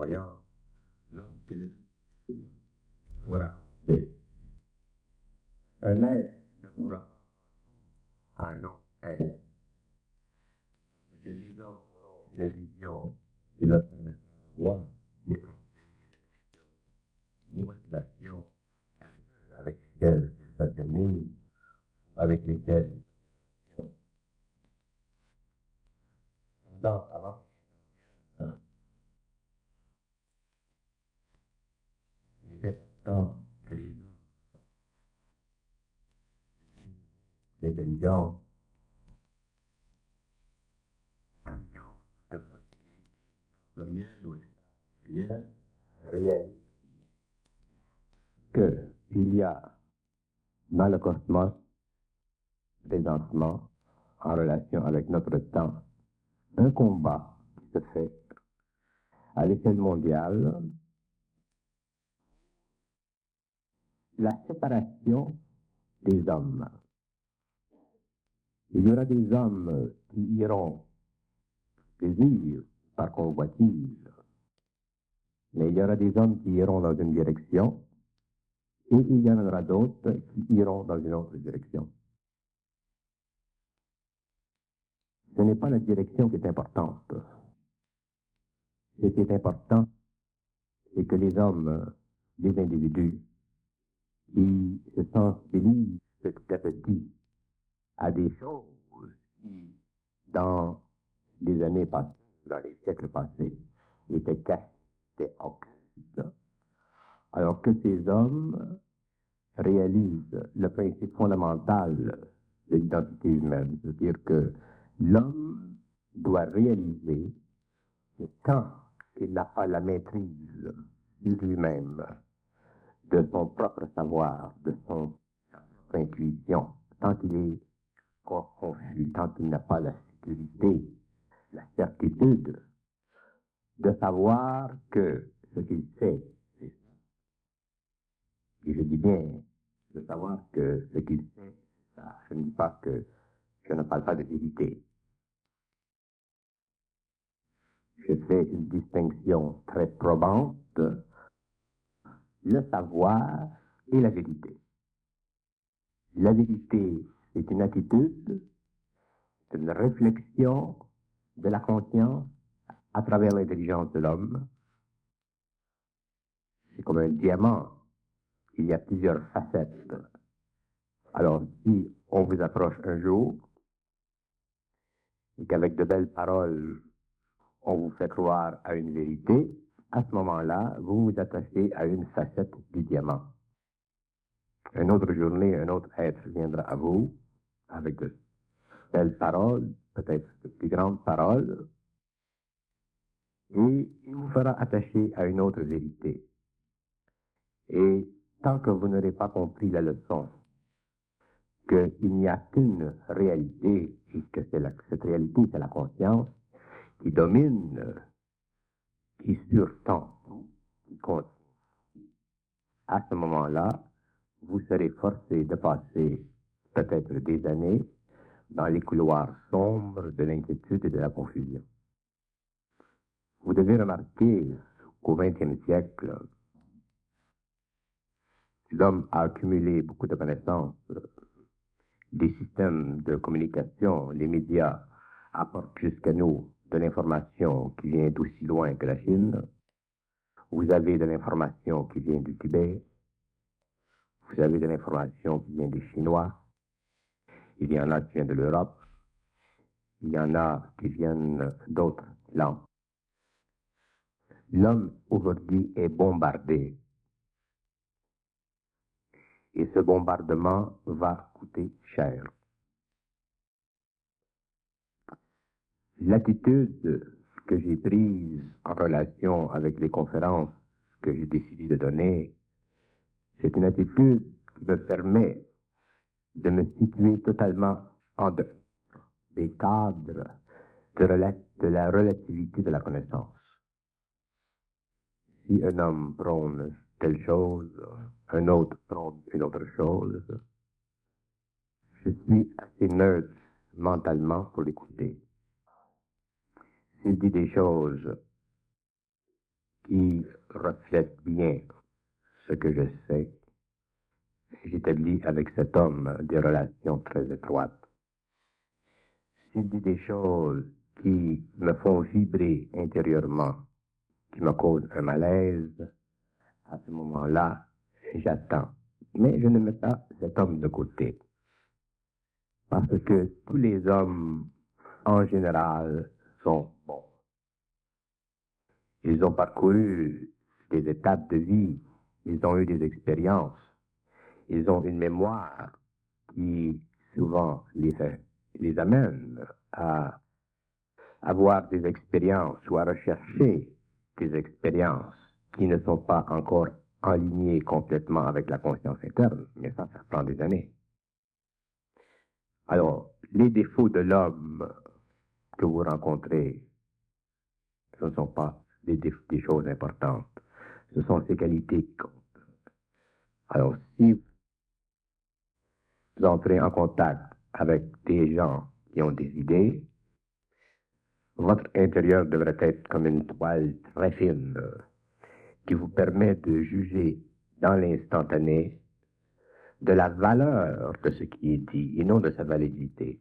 croyance. L'homme, voilà. C'est un être ne pourra un non être. Les visions de la foi, l'imagination avec lesquelles ça termine, avec lesquelles dans avant, il est temps que l'intelligence le mien doit bien réel qu'il y a dans le cosmos présentement en relation avec notre temps un combat qui se fait à l'échelle mondiale, la séparation des hommes. Il y aura des hommes qui iront plaisir par convoitise, mais il y aura des hommes qui iront dans une direction et il y en aura d'autres qui iront dans une autre direction. Ce n'est pas la direction qui est importante. Ce qui est important, c'est que les hommes, les individus, qui se sensibilisent petit à petit à des choses qui, dans les années passées, dans les siècles passés, étaient cachées, étaient occultes. Alors que ces hommes réalisent le principe fondamental de l'identité humaine, c'est-à-dire que l'homme doit réaliser que tant qu'il n'a pas la maîtrise de lui-même, de son propre savoir, de son intuition, tant qu'il est confus, tant qu'il n'a pas la sécurité, la certitude de savoir que ce qu'il sait, c'est ça. Et je dis bien, de savoir que ce qu'il sait, c'est ça. Je ne dis pas que je ne parle pas de vérité. Je fais une distinction très probante, le savoir et la vérité. La vérité, c'est une attitude, c'est une réflexion de la conscience à travers l'intelligence de l'homme. C'est comme un diamant. Il y a plusieurs facettes. Alors, si on vous approche un jour et qu'avec de belles paroles, on vous fait croire à une vérité, à ce moment-là, vous vous attachez à une facette du diamant. Une autre journée, un autre être viendra à vous avec de belles paroles, peut-être de plus grandes paroles, et il vous fera attacher à une autre vérité. Et tant que vous n'aurez pas compris la leçon, qu'il n'y a qu'une réalité, et que cette réalité, c'est la conscience, qui domine, qui surtend, qui compte. À ce moment-là, vous serez forcé de passer peut-être des années dans les couloirs sombres de l'inquiétude et de la confusion. Vous devez remarquer qu'au XXe siècle, l'homme a accumulé beaucoup de connaissances, des systèmes de communication, les médias apportent jusqu'à nous de l'information qui vient d'aussi loin que la Chine. Vous avez de l'information qui vient du Tibet. Vous avez de l'information qui vient des Chinois. Il y en a qui viennent de l'Europe. Il y en a qui viennent d'autres langues. L'homme aujourd'hui est bombardé. Et ce bombardement va coûter cher. L'attitude que j'ai prise en relation avec les conférences que j'ai décidé de donner, c'est une attitude qui me permet de me situer totalement en dehors des cadres de la relativité de la connaissance. Si un homme prône telle chose, un autre prône une autre chose, je suis assez neutre mentalement pour l'écouter. S'il dit des choses qui reflète bien ce que je sais. J'établis avec cet homme des relations très étroites. S'il dit des choses qui me font vibrer intérieurement, qui me causent un malaise, à ce moment-là, j'attends. Mais je ne mets pas cet homme de côté. Parce que tous les hommes, en général, sont bons. Ils ont parcouru des étapes de vie, ils ont eu des expériences, ils ont une mémoire qui souvent les amène à avoir des expériences ou à rechercher des expériences qui ne sont pas encore alignées complètement avec la conscience interne, mais ça prend des années. Alors, les défauts de l'homme que vous rencontrez, ce ne sont pas des choses importantes, ce sont ses qualités qui comptent. Alors, si vous entrez en contact avec des gens qui ont des idées, votre intérieur devrait être comme une toile très fine qui vous permet de juger dans l'instantané de la valeur de ce qui est dit et non de sa validité.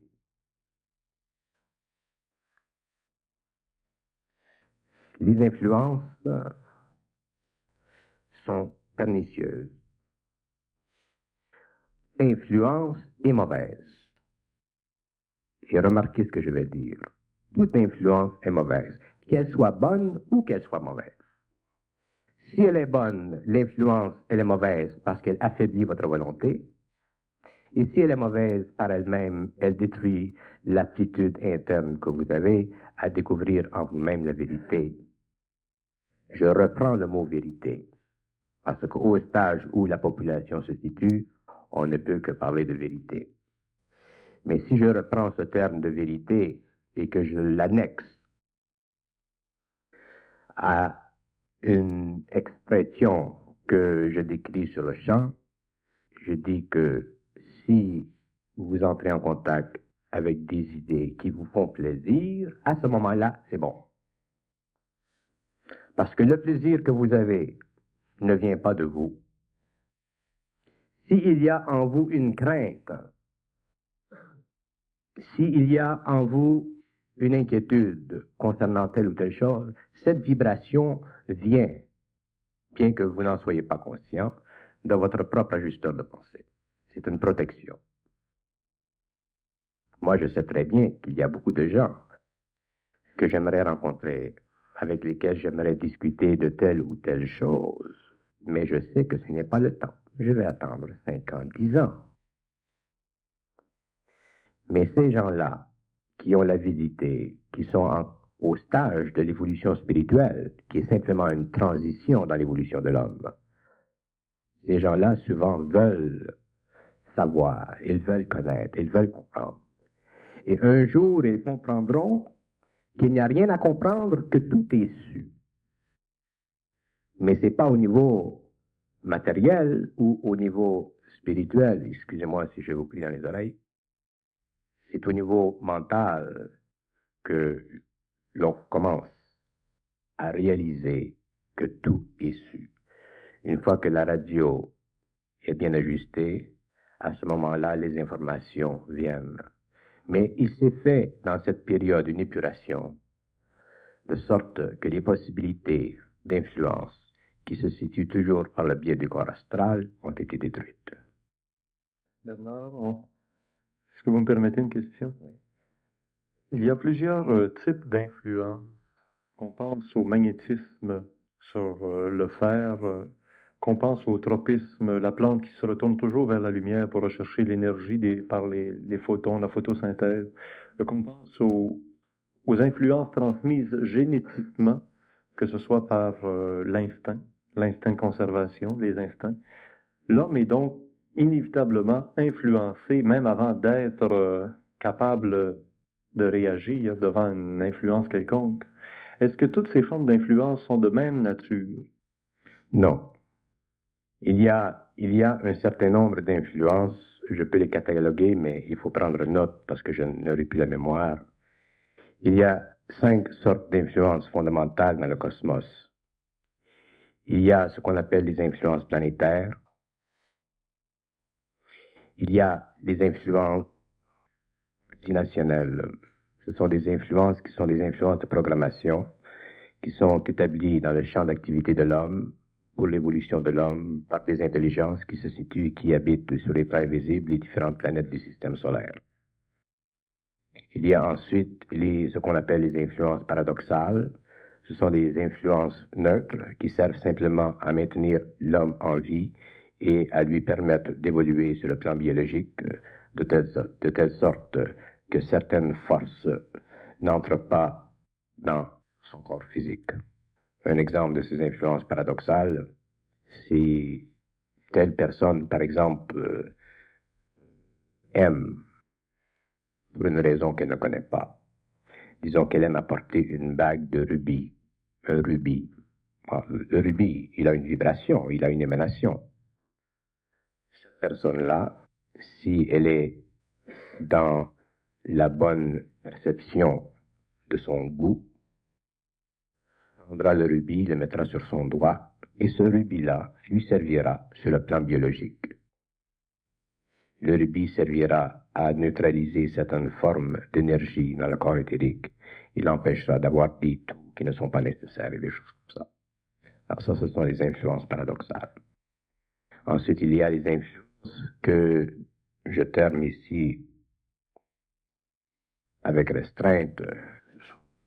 Les influences sont pernicieuses. Influence est mauvaise. Et remarquez ce que je vais dire. Toute influence est mauvaise, qu'elle soit bonne ou qu'elle soit mauvaise. Si elle est bonne, l'influence, elle est mauvaise parce qu'elle affaiblit votre volonté. Et si elle est mauvaise par elle-même, elle détruit l'aptitude interne que vous avez à découvrir en vous-même la vérité. Je reprends le mot vérité, parce qu'au stage où la population se situe, on ne peut que parler de vérité. Mais si je reprends ce terme de vérité et que je l'annexe à une expression que je décris sur le champ, je dis que si vous entrez en contact avec des idées qui vous font plaisir, à ce moment-là, c'est bon. Parce que le plaisir que vous avez ne vient pas de vous. S'il y a en vous une crainte, s'il y a en vous une inquiétude concernant telle ou telle chose, cette vibration vient, bien que vous n'en soyez pas conscient, de votre propre ajusteur de pensée. C'est une protection. Moi, je sais très bien qu'il y a beaucoup de gens que j'aimerais rencontrer, avec lesquels j'aimerais discuter de telle ou telle chose, mais je sais que ce n'est pas le temps. Je vais attendre 5 ans, 10 ans. Mais ces gens-là, qui ont l'avidité, qui sont au stage de l'évolution spirituelle, qui est simplement une transition dans l'évolution de l'homme, ces gens-là souvent veulent savoir, ils veulent connaître, ils veulent comprendre. Et un jour, ils comprendront qu'il n'y a rien à comprendre, que tout est su. Mais c'est pas au niveau matériel ou au niveau spirituel, excusez-moi si je vous prie dans les oreilles, c'est au niveau mental que l'on commence à réaliser que tout est su. Une fois que la radio est bien ajustée, à ce moment-là, les informations viennent. Mais il s'est fait dans cette période une épuration, de sorte que les possibilités d'influence qui se situent toujours par le biais du corps astral ont été détruites. Bernard, est-ce que vous me permettez une question? Oui. Il y a plusieurs types d'influence. On pense au magnétisme sur le fer, qu'on pense au tropisme, la plante qui se retourne toujours vers la lumière pour rechercher l'énergie par les photons, la photosynthèse. Qu'on pense aux influences transmises génétiquement, que ce soit par l'instinct de conservation, les instincts. L'homme est donc inévitablement influencé, même avant d'être capable de réagir devant une influence quelconque. Est-ce que toutes ces formes d'influence sont de même nature? Non. Il y a un certain nombre d'influences, je peux les cataloguer, mais il faut prendre note parce que je n'aurai plus la mémoire. Il y a 5 sortes d'influences fondamentales dans le cosmos. Il y a ce qu'on appelle les influences planétaires. Il y a les influences multinationales. Ce sont des influences qui sont des influences de programmation qui sont établies dans le champ d'activité de l'homme pour l'évolution de l'homme par des intelligences qui se situent et qui habitent sur les plans invisibles les différentes planètes du système solaire. Il y a ensuite ce qu'on appelle les influences paradoxales. Ce sont des influences neutres qui servent simplement à maintenir l'homme en vie et à lui permettre d'évoluer sur le plan biologique de telle sorte que certaines forces n'entrent pas dans son corps physique. Un exemple de ces influences paradoxales, c'est telle personne, par exemple, aime, pour une raison qu'elle ne connaît pas. Disons qu'elle aime apporter une bague de rubis, un rubis. Le rubis, il a une vibration, il a une émanation. Cette personne-là, si elle est dans la bonne perception de son goût, prendra le rubis, le mettra sur son doigt, et ce rubis-là lui servira sur le plan biologique. Le rubis servira à neutraliser certaines formes d'énergie dans le corps éthérique. Il empêchera d'avoir des toux qui ne sont pas nécessaires et des choses comme ça. Alors ça, ce sont les influences paradoxales. Ensuite, il y a les influences que je termine ici avec restreinte,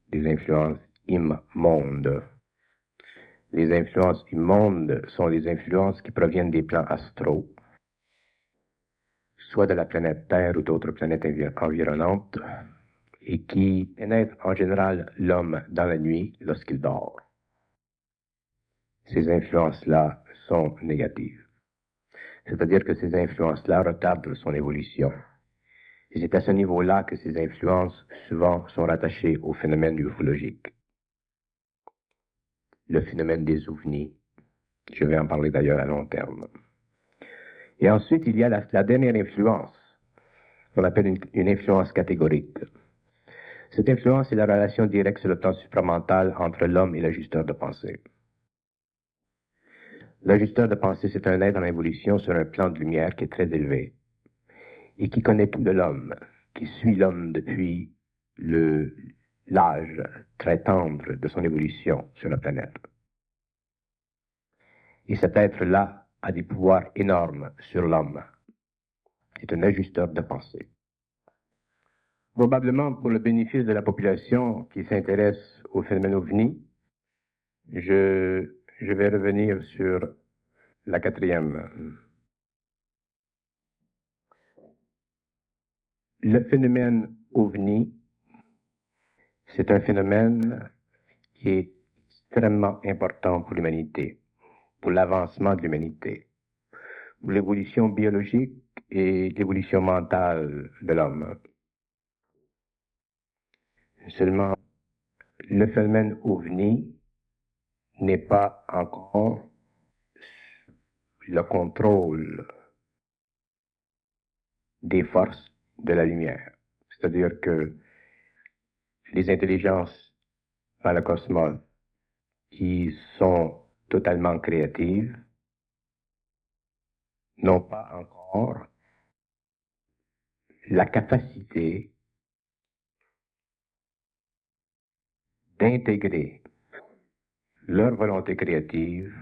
des influences immondes. Les influences immondes sont les influences qui proviennent des plans astraux, soit de la planète Terre ou d'autres planètes environnantes, et qui pénètrent en général l'homme dans la nuit lorsqu'il dort. Ces influences-là sont négatives. C'est-à-dire que ces influences-là retardent son évolution. Et c'est à ce niveau-là que ces influences souvent sont rattachées au phénomène ufologique. Le phénomène des ovnis. Je vais en parler d'ailleurs à long terme. Et ensuite, il y a la dernière influence, qu'on appelle une influence catégorique. Cette influence est la relation directe sur le plan supramental entre l'homme et l'ajusteur de pensée. L'ajusteur de pensée, c'est un être en évolution sur un plan de lumière qui est très élevé et qui connaît tout de l'homme, qui suit l'homme depuis l'âge très tendre de son évolution sur la planète. Et cet être-là a des pouvoirs énormes sur l'homme. C'est un ajusteur de pensée. Probablement pour le bénéfice de la population qui s'intéresse au phénomène OVNI, je vais revenir sur la quatrième. Le phénomène OVNI, c'est un phénomène qui est extrêmement important pour l'humanité, pour l'avancement de l'humanité, pour l'évolution biologique et l'évolution mentale de l'homme. Seulement, le phénomène OVNI n'est pas encore le contrôle des forces de la lumière. C'est-à-dire que les intelligences dans le cosmos qui sont totalement créatives n'ont pas encore la capacité d'intégrer leur volonté créative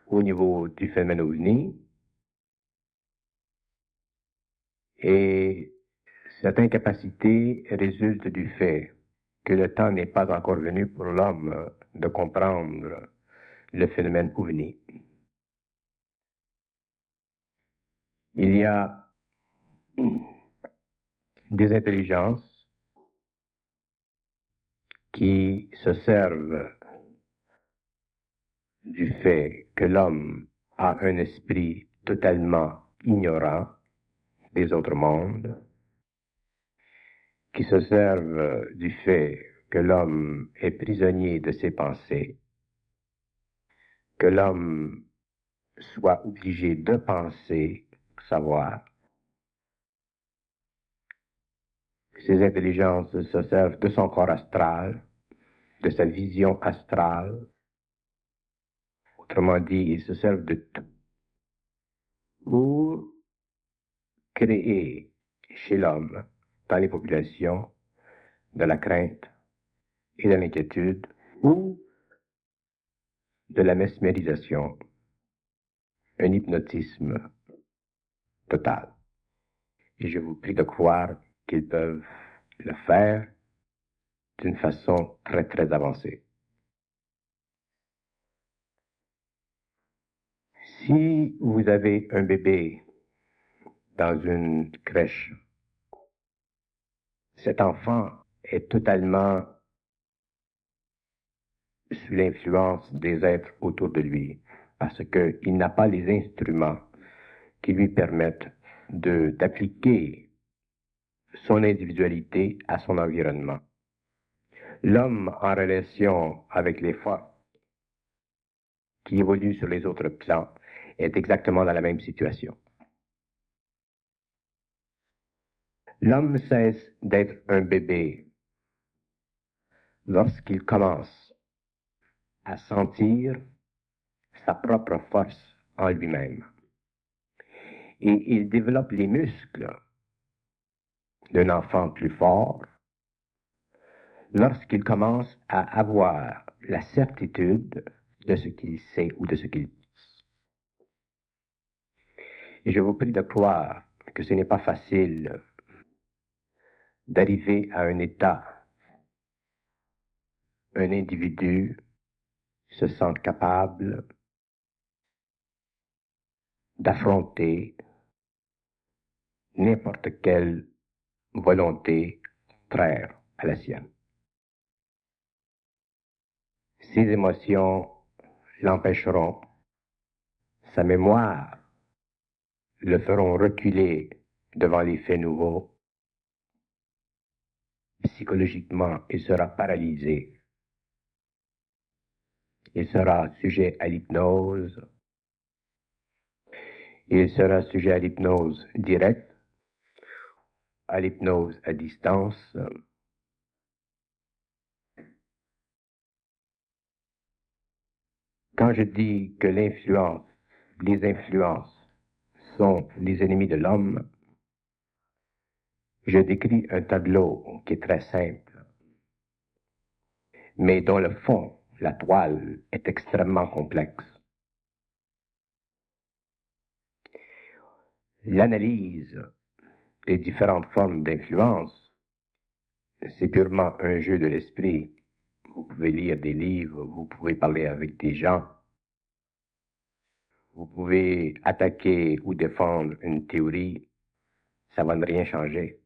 au niveau du phénomène OVNI, et cette incapacité résulte du fait que le temps n'est pas encore venu pour l'homme de comprendre le phénomène OVNI. Il y a des intelligences qui se servent du fait que l'homme a un esprit totalement ignorant des autres mondes, qui se servent du fait que l'homme est prisonnier de ses pensées, que l'homme soit obligé de penser pour savoir. Ces intelligences se servent de son corps astral de sa vision astrale. Autrement dit, ils se servent de tout pour créer chez l'homme, dans les populations, de la crainte et de l'inquiétude ou de la mesmérisation, un hypnotisme total. Et je vous prie de croire qu'ils peuvent le faire d'une façon très très avancée. Si vous avez un bébé dans une crèche, cet enfant est totalement sous l'influence des êtres autour de lui, parce qu'il n'a pas les instruments qui lui permettent d'appliquer son individualité à son environnement. L'homme en relation avec les forces qui évoluent sur les autres plans est exactement dans la même situation. L'homme cesse d'être un bébé lorsqu'il commence à sentir sa propre force en lui-même. Et il développe les muscles d'un enfant plus fort lorsqu'il commence à avoir la certitude de ce qu'il sait ou de ce qu'il pense. Et je vous prie de croire que ce n'est pas facile d'arriver à un état, un individu se sent capable d'affronter n'importe quelle volonté contraire à la sienne. Ses émotions l'empêcheront, sa mémoire le feront reculer devant les faits nouveaux. Psychologiquement, il sera paralysé. Il sera sujet à l'hypnose. Il sera sujet à l'hypnose directe, à l'hypnose à distance. Quand je dis que les influences sont les ennemis de l'homme, je décris un tableau qui est très simple, mais dont le fond, la toile, est extrêmement complexe. L'analyse des différentes formes d'influence, c'est purement un jeu de l'esprit. Vous pouvez lire des livres, vous pouvez parler avec des gens, vous pouvez attaquer ou défendre une théorie, ça va ne rien changer.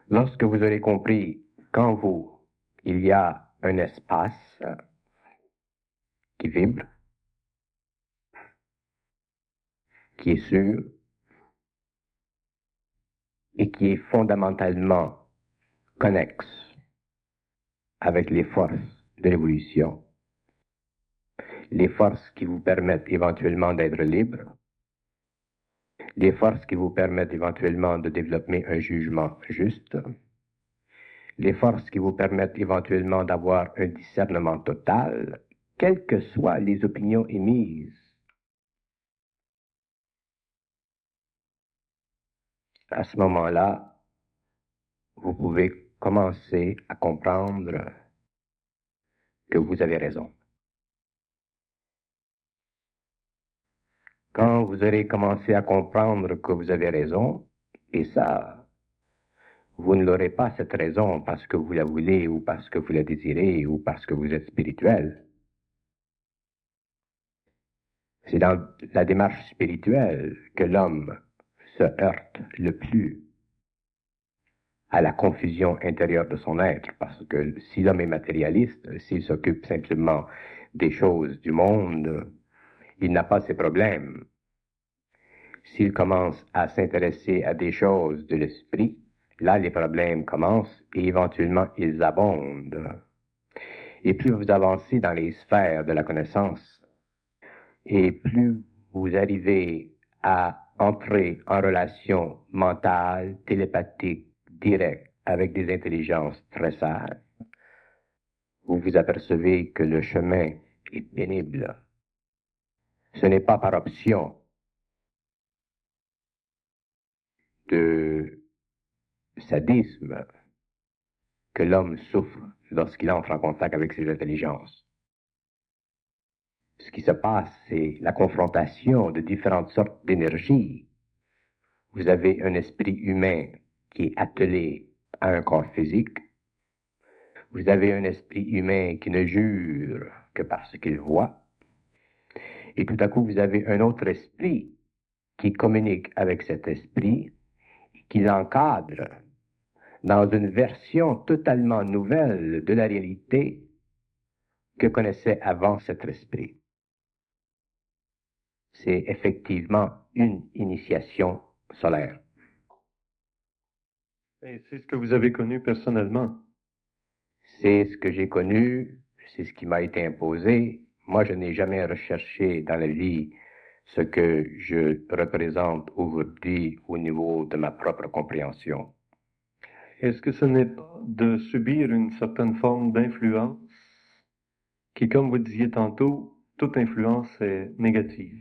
Lorsque vous aurez compris qu'en vous, il y a un espace qui vibre, qui est sûr et qui est fondamentalement connexe avec les forces de l'évolution, les forces qui vous permettent éventuellement d'être libre, les forces qui vous permettent éventuellement de développer un jugement juste, les forces qui vous permettent éventuellement d'avoir un discernement total, quelles que soient les opinions émises. À ce moment-là, vous pouvez commencer à comprendre que vous avez raison. Quand vous aurez commencé à comprendre que vous avez raison, et ça, vous ne l'aurez pas cette raison parce que vous la voulez ou parce que vous la désirez ou parce que vous êtes spirituel. C'est dans la démarche spirituelle que l'homme se heurte le plus à la confusion intérieure de son être, parce que si l'homme est matérialiste, s'il s'occupe simplement des choses du monde, il n'a pas ces problèmes. S'il commence à s'intéresser à des choses de l'esprit, là les problèmes commencent et éventuellement ils abondent. Et plus vous avancez dans les sphères de la connaissance, et plus vous arrivez à entrer en relation mentale, télépathique, directe avec des intelligences très sages, vous vous apercevez que le chemin est pénible. Ce n'est pas par option de sadisme que l'homme souffre lorsqu'il entre en contact avec ses intelligences. Ce qui se passe, c'est la confrontation de différentes sortes d'énergie. Vous avez un esprit humain qui est attelé à un corps physique. Vous avez un esprit humain qui ne jure que parce qu'il voit. Et tout à coup, vous avez un autre esprit qui communique avec cet esprit, qui l'encadre dans une version totalement nouvelle de la réalité que connaissait avant cet esprit. C'est effectivement une initiation solaire. Et c'est ce que vous avez connu personnellement. C'est ce que j'ai connu, c'est ce qui m'a été imposé. Moi, je n'ai jamais recherché dans la vie ce que je représente aujourd'hui au niveau de ma propre compréhension. Est-ce que ce n'est pas de subir une certaine forme d'influence qui, comme vous disiez tantôt, toute influence est négative?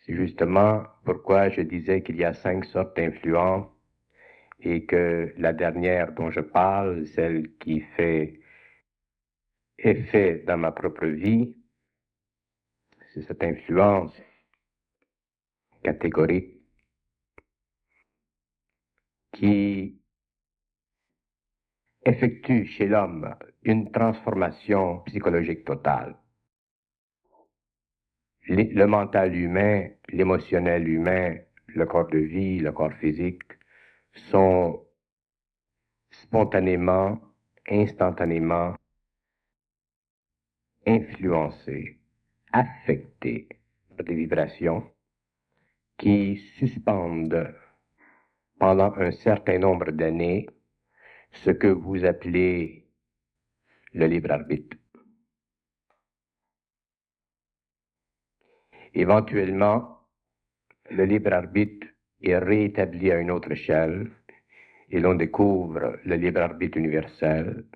C'est justement pourquoi je disais qu'il y a 5 sortes d'influences et que la dernière dont je parle, celle qui fait effet dans ma propre vie, c'est cette influence catégorique qui effectue chez l'homme une transformation psychologique totale. Le mental humain, l'émotionnel humain, le corps de vie, le corps physique sont spontanément, instantanément influencés, affectés par des vibrations qui suspendent pendant un certain nombre d'années ce que vous appelez le libre arbitre. Éventuellement, le libre arbitre est réétabli à une autre échelle et l'on découvre le libre arbitre universel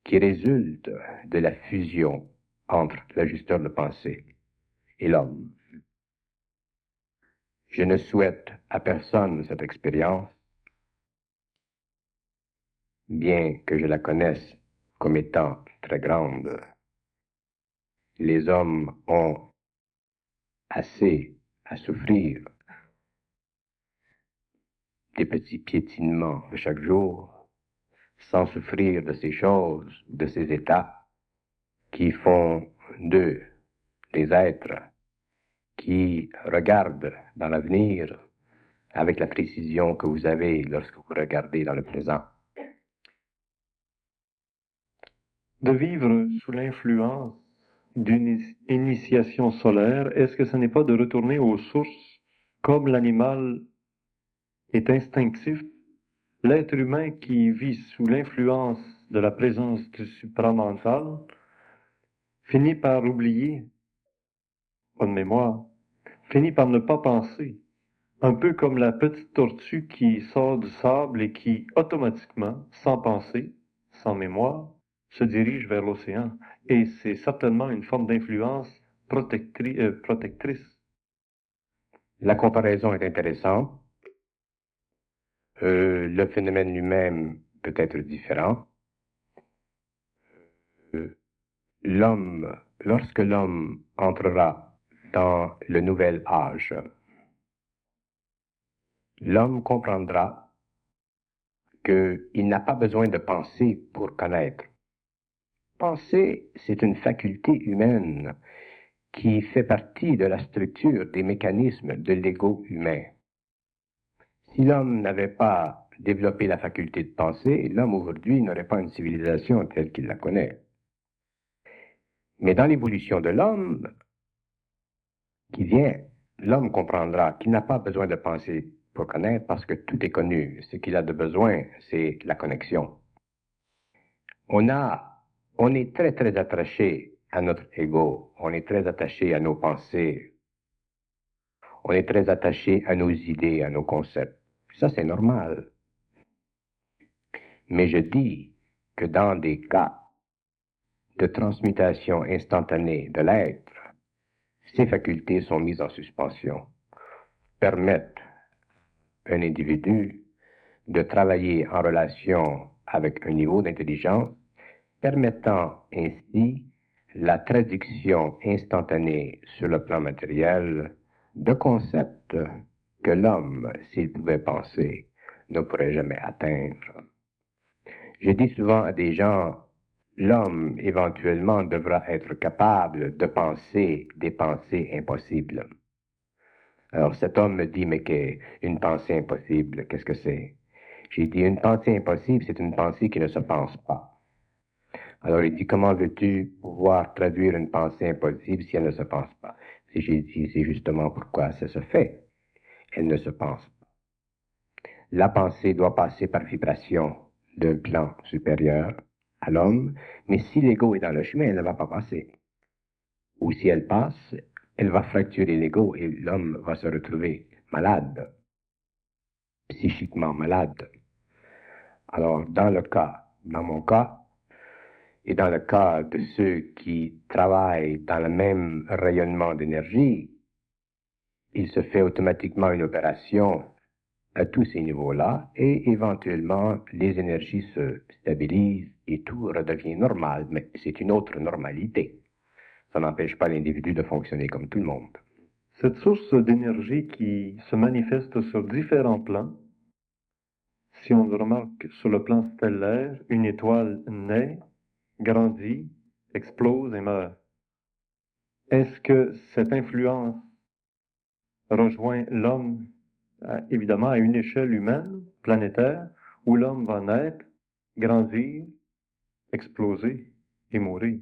qui résulte de la fusion entre l'ajusteur de pensée et l'homme. Je ne souhaite à personne cette expérience, bien que je la connaisse comme étant très grande. Les hommes ont assez à souffrir des petits piétinements de chaque jour, sans souffrir de ces choses, de ces états qui font d'eux des êtres qui regardent dans l'avenir avec la précision que vous avez lorsque vous regardez dans le présent. De vivre sous l'influence d'une initiation solaire, est-ce que ce n'est pas de retourner aux sources comme l'animal est instinctif? L'être humain qui vit sous l'influence de la présence du supramental finit par oublier, pas de mémoire, finit par ne pas penser. Un peu comme la petite tortue qui sort du sable et qui, automatiquement, sans penser, sans mémoire, se dirige vers l'océan. Et c'est certainement une forme d'influence protectrice. La comparaison est intéressante. Le phénomène lui-même peut être différent. Lorsque l'homme entrera dans le nouvel âge, l'homme comprendra qu'il n'a pas besoin de penser pour connaître. Penser, c'est une faculté humaine qui fait partie de la structure des mécanismes de l'ego humain. Si l'homme n'avait pas développé la faculté de penser, l'homme aujourd'hui n'aurait pas une civilisation telle qu'il la connaît. Mais dans l'évolution de l'homme qui vient, l'homme comprendra qu'il n'a pas besoin de penser pour connaître parce que tout est connu. Ce qu'il a de besoin, c'est la connexion. On est très très attaché à notre ego, on est très attaché à nos pensées, on est très attaché à nos idées, à nos concepts. Ça, c'est normal. Mais je dis que dans des cas de transmutation instantanée de l'être, ces facultés sont mises en suspension, permettent à un individu de travailler en relation avec un niveau d'intelligence, permettant ainsi la traduction instantanée sur le plan matériel de concepts que l'homme, s'il pouvait penser, ne pourrait jamais atteindre. Je dis souvent à des gens, l'homme éventuellement devra être capable de penser des pensées impossibles. Alors cet homme me dit, mais une pensée impossible, qu'est-ce que c'est? J'ai dit, une pensée impossible, c'est une pensée qui ne se pense pas. Alors il dit, comment veux-tu pouvoir traduire une pensée impossible si elle ne se pense pas? Si j'ai dit, c'est justement pourquoi ça se fait. Elle ne se pense pas. La pensée doit passer par vibration d'un plan supérieur à l'homme, mais si l'ego est dans le chemin, elle ne va pas passer. Ou si elle passe, elle va fracturer l'ego et l'homme va se retrouver malade, psychiquement malade. Alors, dans mon cas, et dans le cas de ceux qui travaillent dans le même rayonnement d'énergie, il se fait automatiquement une opération à tous ces niveaux-là et éventuellement les énergies se stabilisent et tout redevient normal, mais c'est une autre normalité. Ça n'empêche pas l'individu de fonctionner comme tout le monde. Cette source d'énergie qui se manifeste sur différents plans, si on le remarque sur le plan stellaire, une étoile naît, grandit, explose et meurt. Est-ce que cette influence rejoint l'homme, évidemment, à une échelle humaine, planétaire, où l'homme va naître, grandir, exploser et mourir?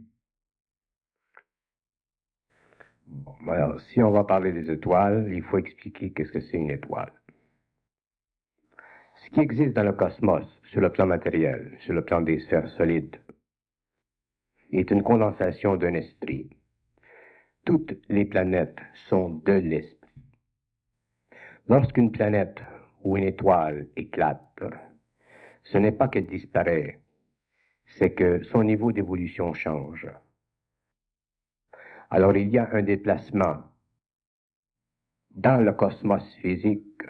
Bon, alors, si on va parler des étoiles, il faut expliquer qu'est-ce que c'est une étoile. Ce qui existe dans le cosmos, sur le plan matériel, sur le plan des sphères solides, est une condensation d'un esprit. Toutes les planètes sont de l'esprit. Lorsqu'une planète ou une étoile éclate, ce n'est pas qu'elle disparaît, c'est que son niveau d'évolution change. Alors il y a un déplacement dans le cosmos physique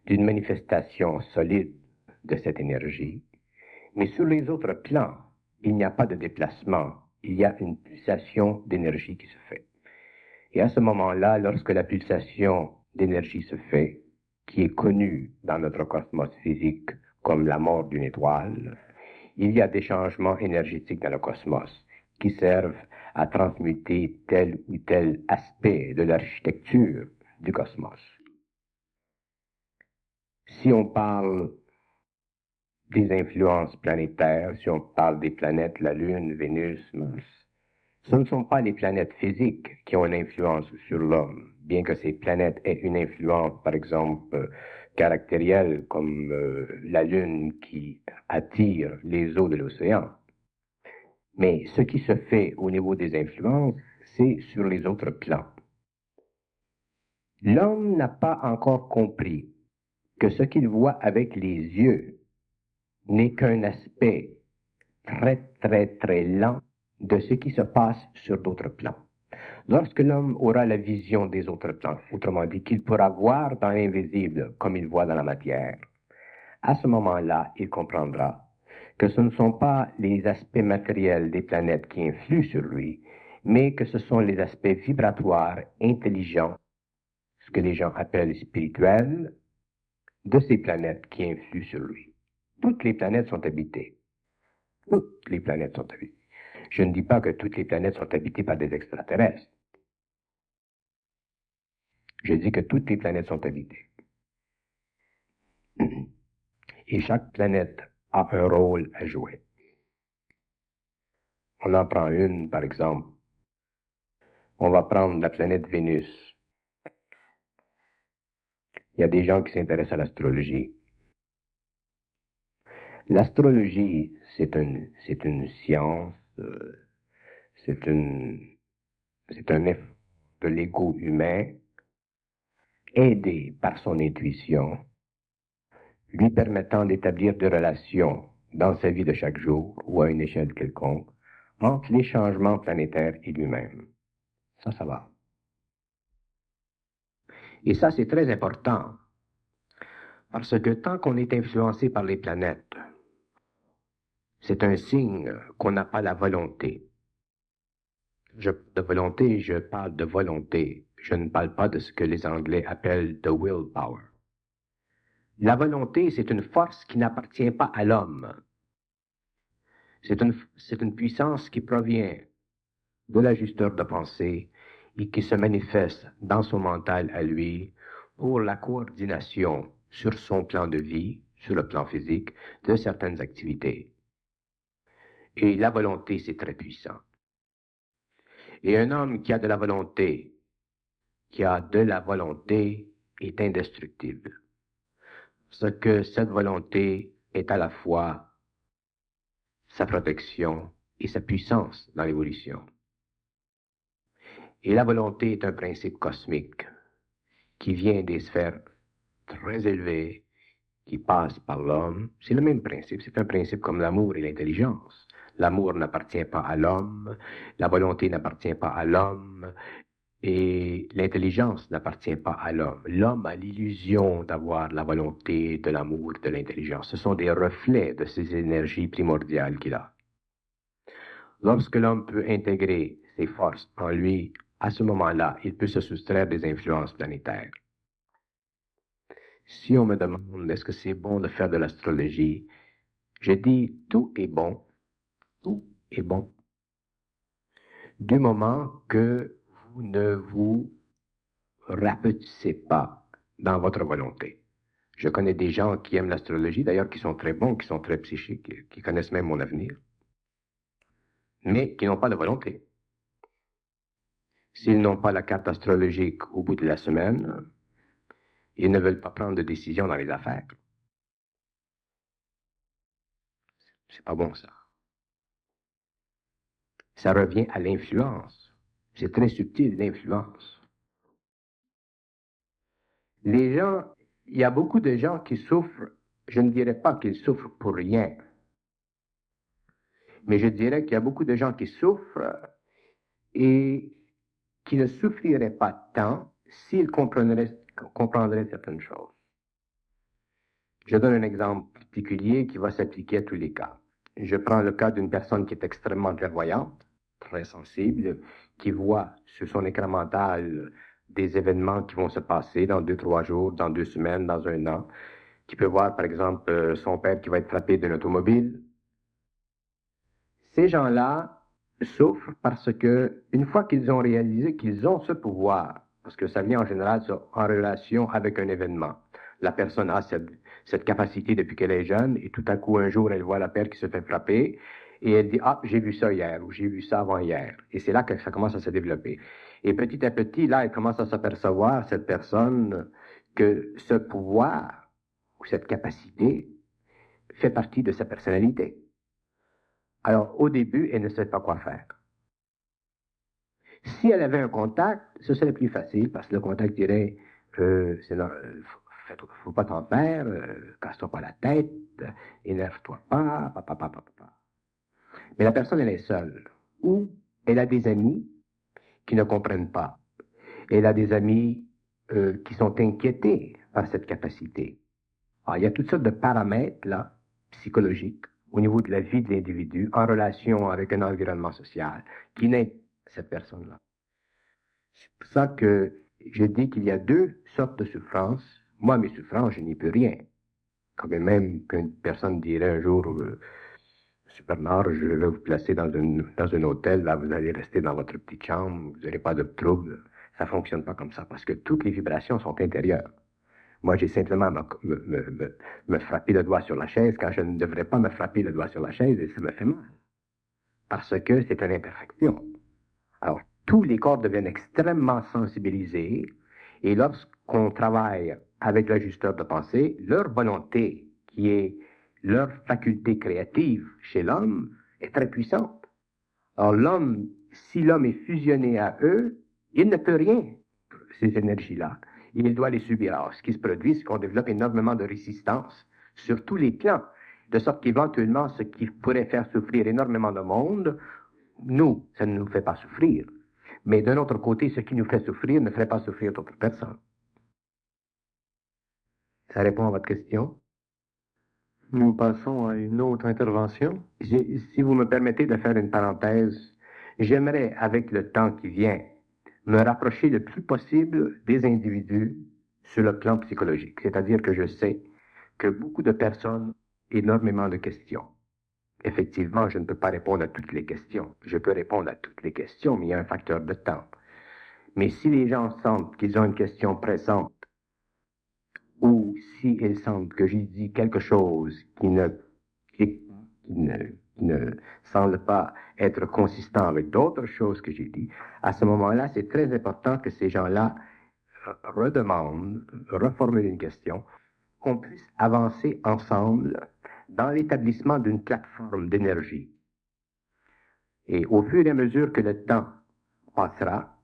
d'une manifestation solide de cette énergie, mais sur les autres plans, il n'y a pas de déplacement, il y a une pulsation d'énergie qui se fait. Et à ce moment-là, lorsque la pulsation d'énergie se fait, qui est connue dans notre cosmos physique comme la mort d'une étoile, il y a des changements énergétiques dans le cosmos qui servent à transmuter tel ou tel aspect de l'architecture du cosmos. Si on parle des influences planétaires, si on parle des planètes, la Lune, Vénus, Mars, ce ne sont pas les planètes physiques qui ont une influence sur l'homme, bien que ces planètes aient une influence, par exemple, caractérielle, comme la Lune qui attire les eaux de l'océan. Mais ce qui se fait au niveau des influences, c'est sur les autres plans. L'homme n'a pas encore compris que ce qu'il voit avec les yeux n'est qu'un aspect très lent de ce qui se passe sur d'autres plans. Lorsque l'homme aura la vision des autres plans, autrement dit qu'il pourra voir dans l'invisible comme il voit dans la matière, à ce moment-là, il comprendra que ce ne sont pas les aspects matériels des planètes qui influent sur lui, mais que ce sont les aspects vibratoires, intelligents, ce que les gens appellent spirituels, de ces planètes qui influent sur lui. Toutes les planètes sont habitées. Toutes les planètes sont habitées. Je ne dis pas que toutes les planètes sont habitées par des extraterrestres. Je dis que toutes les planètes sont habitées. Et chaque planète a un rôle à jouer. On en prend une, par exemple. On va prendre la planète Vénus. Il y a des gens qui s'intéressent à l'astrologie. L'astrologie, c'est une science, c'est un effort de l'ego humain aidé par son intuition, lui permettant d'établir des relations dans sa vie de chaque jour ou à une échelle quelconque entre les changements planétaires et lui-même. Ça va. Et ça, c'est très important, parce que tant qu'on est influencé par les planètes, c'est un signe qu'on n'a pas la volonté. De volonté, je parle de volonté. Je ne parle pas de ce que les Anglais appellent the willpower. La volonté, c'est une force qui n'appartient pas à l'homme. C'est une puissance qui provient de l'ajusteur de pensée et qui se manifeste dans son mental à lui pour la coordination sur son plan de vie, sur le plan physique, de certaines activités. Et la volonté, c'est très puissant. Et un homme qui a de la volonté, est indestructible. Parce que cette volonté est à la fois sa protection et sa puissance dans l'évolution. Et la volonté est un principe cosmique qui vient des sphères très élevées, qui passe par l'homme. C'est le même principe, c'est un principe comme l'amour et l'intelligence. L'amour n'appartient pas à l'homme, la volonté n'appartient pas à l'homme, et l'intelligence n'appartient pas à l'homme. L'homme a l'illusion d'avoir la volonté, de l'amour, de l'intelligence. Ce sont des reflets de ces énergies primordiales qu'il a. Lorsque l'homme peut intégrer ses forces en lui, à ce moment-là, il peut se soustraire des influences planétaires. Si on me demande est-ce que c'est bon de faire de l'astrologie, je dis tout est bon, du moment que vous ne vous rapetissez pas dans votre volonté. Je connais des gens qui aiment l'astrologie, d'ailleurs qui sont très bons, qui sont très psychiques, qui connaissent même mon avenir, mais qui n'ont pas de volonté. S'ils n'ont pas la carte astrologique au bout de la semaine, ils ne veulent pas prendre de décision dans les affaires. C'est pas bon, ça. Ça revient à l'influence. C'est très subtil, l'influence. Les gens, il y a beaucoup de gens qui souffrent, je ne dirais pas qu'ils souffrent pour rien, mais je dirais qu'il y a beaucoup de gens qui souffrent et qui ne souffriraient pas tant s'ils comprendraient certaines choses. Je donne un exemple particulier qui va s'appliquer à tous les cas. Je prends le cas d'une personne qui est extrêmement clairvoyante, très sensible, qui voit sur son écran mental des événements qui vont se passer dans 2-3 jours, dans 2 semaines, dans 1 an, qui peut voir, par exemple, son père qui va être frappé d'une automobile. Ces gens-là souffrent parce que, une fois qu'ils ont réalisé qu'ils ont ce pouvoir, parce que ça vient en général en relation avec un événement, la personne a cette capacité depuis qu'elle est jeune, et tout à coup, un jour, elle voit la père qui se fait frapper, et elle dit, ah, j'ai vu ça hier, ou j'ai vu ça avant-hier. Et c'est là que ça commence à se développer. Et petit à petit, là, elle commence à s'apercevoir, cette personne, que ce pouvoir, ou cette capacité, fait partie de sa personnalité. Alors, au début, elle ne sait pas quoi faire. Si elle avait un contact, ce serait plus facile, parce que le contact dirait, faut pas t'en faire, casse-toi pas la tête, énerve-toi pas, papa. Mais la personne, elle est seule. Ou elle a des amis qui ne comprennent pas. Elle a des amis qui sont inquiétés par cette capacité. Alors, il y a toutes sortes de paramètres, là, psychologiques, au niveau de la vie de l'individu, en relation avec un environnement social, qui naît cette personne-là. C'est pour ça que je dis qu'il y a 2 sortes de souffrances. Moi, mes souffrances, je n'y peux rien. Quand même qu'une personne dirait un jour, Monsieur Bernard, je vais vous placer dans un hôtel, là, vous allez rester dans votre petite chambre, vous n'aurez pas de trouble. Ça fonctionne pas comme ça, parce que toutes les vibrations sont intérieures. Moi, j'ai simplement me frapper le doigt sur la chaise quand je ne devrais pas me frapper le doigt sur la chaise, et ça me fait mal. Parce que c'est une imperfection. Alors, tous les corps deviennent extrêmement sensibilisés, et lorsqu'on travaille avec l'ajusteur de pensée, leur volonté, qui est leur faculté créative chez l'homme, est très puissante. Alors, si l'homme est fusionné à eux, il ne peut rien, ces énergies-là. Il doit les subir. Alors, ce qui se produit, c'est qu'on développe énormément de résistance sur tous les plans, de sorte qu'éventuellement, ce qui pourrait faire souffrir énormément de monde, nous, ça ne nous fait pas souffrir. Mais d'un autre côté, ce qui nous fait souffrir ne ferait pas souffrir d'autres personnes. Ça répond à votre question? Nous passons à une autre intervention. Si vous me permettez de faire une parenthèse, j'aimerais, avec le temps qui vient, me rapprocher le plus possible des individus sur le plan psychologique. C'est-à-dire que je sais que beaucoup de personnes ont énormément de questions. Effectivement, je ne peux pas répondre à toutes les questions. Je peux répondre à toutes les questions, mais il y a un facteur de temps. Mais si les gens sentent qu'ils ont une question pressante, ou s'ils sentent que j'ai dit quelque chose qui ne semble pas être consistant avec d'autres choses que j'ai dit, à ce moment-là, c'est très important que ces gens-là redemandent, reformulent une question, qu'on puisse avancer ensemble dans l'établissement d'une plateforme d'énergie. Et au fur et à mesure que le temps passera,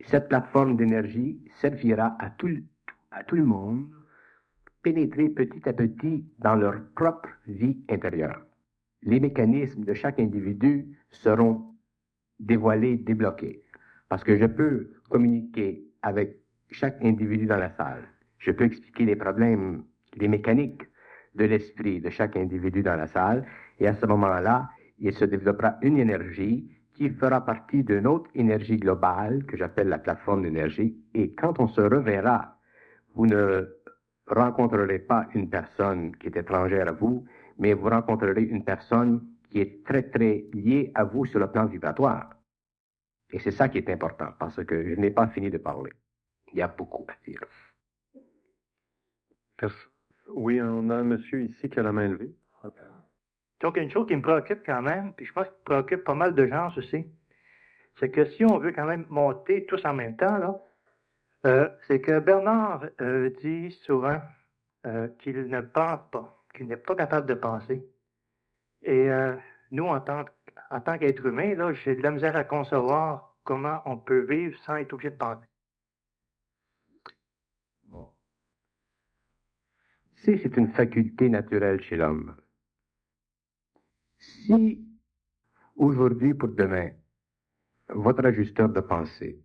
cette plateforme d'énergie servira à tout le monde pénétrer petit à petit dans leur propre vie intérieure. Les mécanismes de chaque individu seront dévoilés, débloqués. Parce que je peux communiquer avec chaque individu dans la salle. Je peux expliquer les problèmes, les mécaniques de l'esprit de chaque individu dans la salle. Et à ce moment-là, il se développera une énergie qui fera partie d'une autre énergie globale que j'appelle la plateforme d'énergie. Et quand on se reverra, vous ne rencontrerez pas une personne qui est étrangère à vous, mais vous rencontrerez une personne qui est très, très liée à vous sur le plan vibratoire. Et c'est ça qui est important, parce que je n'ai pas fini de parler. Il y a beaucoup à dire. Oui, on a un monsieur ici qui a la main levée. Donc, une chose qui me préoccupe quand même, puis je pense qu'il préoccupe pas mal de gens aussi, c'est que si on veut quand même monter tous en même temps, là, c'est que Bernard dit souvent qu'il ne pense pas, qu'il n'est pas capable de penser. Et nous, en tant qu'être humain, là, j'ai de la misère à concevoir comment on peut vivre sans être obligé de penser. Bon. Si c'est une faculté naturelle chez l'homme, si aujourd'hui pour demain, votre ajusteur de pensée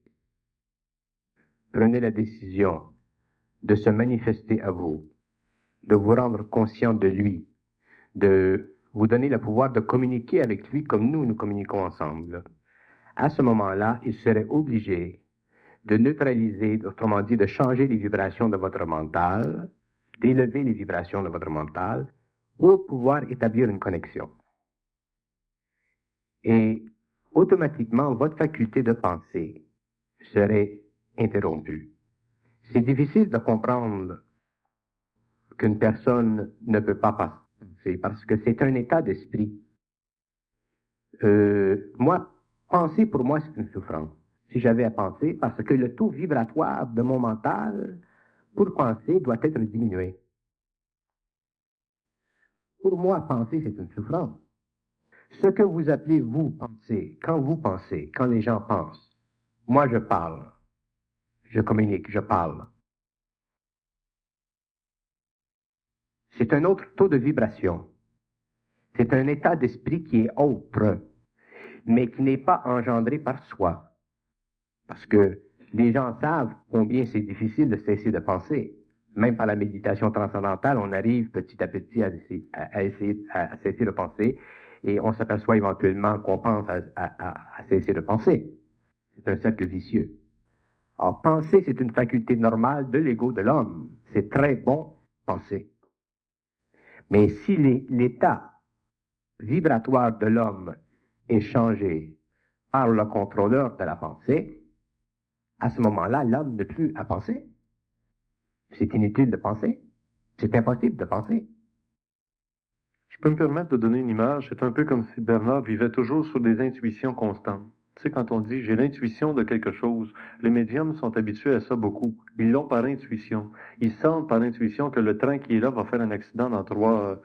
prenait la décision de se manifester à vous, de vous rendre conscient de lui, de vous donner le pouvoir de communiquer avec lui comme nous communiquons ensemble, à ce moment-là, il serait obligé de neutraliser, autrement dit, de changer les vibrations de votre mental, d'élever les vibrations de votre mental pour pouvoir établir une connexion. Et automatiquement, votre faculté de penser serait interrompue. C'est difficile de comprendre qu'une personne ne peut pas penser parce que c'est un état d'esprit. Penser pour moi, c'est une souffrance. Si j'avais à penser, parce que le taux vibratoire de mon mental pour penser doit être diminué. Pour moi, penser, c'est une souffrance. Ce que vous appelez vous pensez, quand les gens pensent, moi je parle, je communique, je parle. C'est un autre taux de vibration. C'est un état d'esprit qui est autre, mais qui n'est pas engendré par soi. Parce que les gens savent combien c'est difficile de cesser de penser. Même par la méditation transcendantale, on arrive petit à petit à cesser de penser et on s'aperçoit éventuellement qu'on pense à cesser de penser. C'est un cercle vicieux. Alors, penser, c'est une faculté normale de l'ego de l'homme. C'est très bon, penser. Mais si l'état vibratoire de l'homme est changé par le contrôleur de la pensée, à ce moment-là, l'homme n'a plus à penser. C'est inutile de penser. C'est impossible de penser. Je peux me permettre de donner une image. C'est un peu comme si Bernard vivait toujours sur des intuitions constantes. Tu sais, quand on dit j'ai l'intuition de quelque chose, les médiums sont habitués à ça beaucoup. Ils l'ont par intuition. Ils sentent par intuition que le train qui est là va faire un accident dans trois.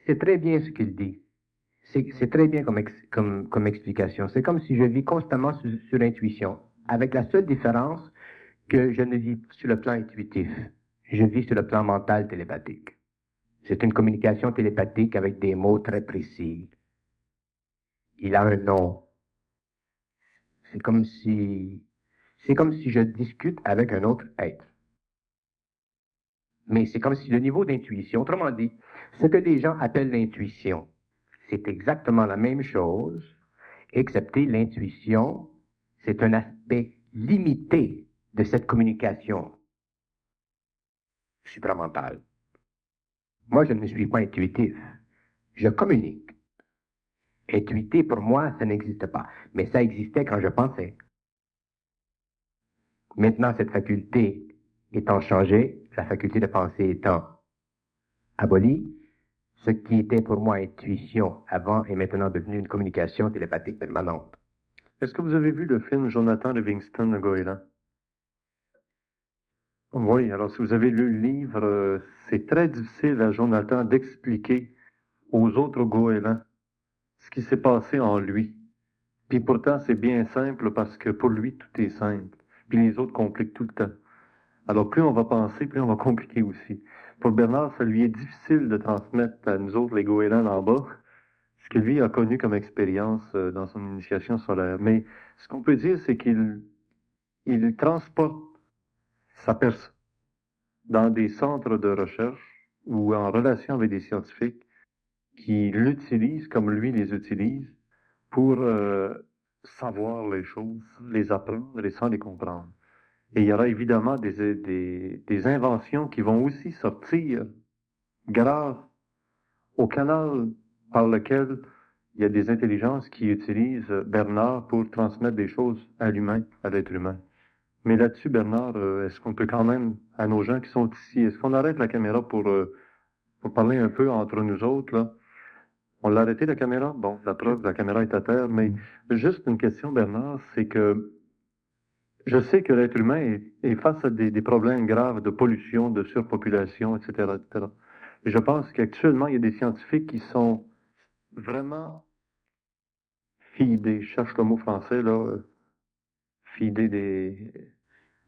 C'est très bien ce qu'il dit. C'est très bien comme explication. C'est comme si je vis constamment sur l'intuition, avec la seule différence que je ne vis pas sur le plan intuitif. Je vis sur le plan mental télépathique. C'est une communication télépathique avec des mots très précis. Il a un nom. C'est comme si je discute avec un autre être. Mais c'est comme si le niveau d'intuition, autrement dit, ce que les gens appellent l'intuition, c'est exactement la même chose, excepté l'intuition, c'est un aspect limité de cette communication supramentale. Moi, je ne suis pas intuitif. Je communique. Intuité, pour moi, ça n'existe pas. Mais ça existait quand je pensais. Maintenant, cette faculté étant changée, la faculté de penser étant abolie, ce qui était pour moi intuition avant est maintenant devenu une communication télépathique permanente. Est-ce que vous avez vu le film Jonathan Livingston, le goéland? Oui, alors si vous avez lu le livre, c'est très difficile à Jonathan d'expliquer aux autres goélands ce qui s'est passé en lui. Puis pourtant, c'est bien simple parce que pour lui, tout est simple. Puis les autres compliquent tout le temps. Alors plus on va penser, plus on va compliquer aussi. Pour Bernard, ça lui est difficile de transmettre à nous autres, les goélands en bas, ce que lui a connu comme expérience dans son initiation solaire. Mais ce qu'on peut dire, c'est qu'il transporte sa personne dans des centres de recherche ou en relation avec des scientifiques qui l'utilisent comme lui les utilise pour savoir les choses, les apprendre et sans les comprendre. Et il y aura évidemment des inventions qui vont aussi sortir grâce au canal par lequel il y a des intelligences qui utilisent Bernard pour transmettre des choses à l'humain, à l'être humain. Mais là-dessus, Bernard, est-ce qu'on peut quand même, à nos gens qui sont ici, est-ce qu'on arrête la caméra pour parler un peu entre nous autres, là? On l'a arrêté, la caméra? Bon, la preuve, la caméra est à terre, mais juste une question, Bernard, c'est que je sais que l'être humain est face à des problèmes graves de pollution, de surpopulation, etc., etc. Et je pense qu'actuellement, il y a des scientifiques qui sont vraiment feedés, je cherche le mot français, là,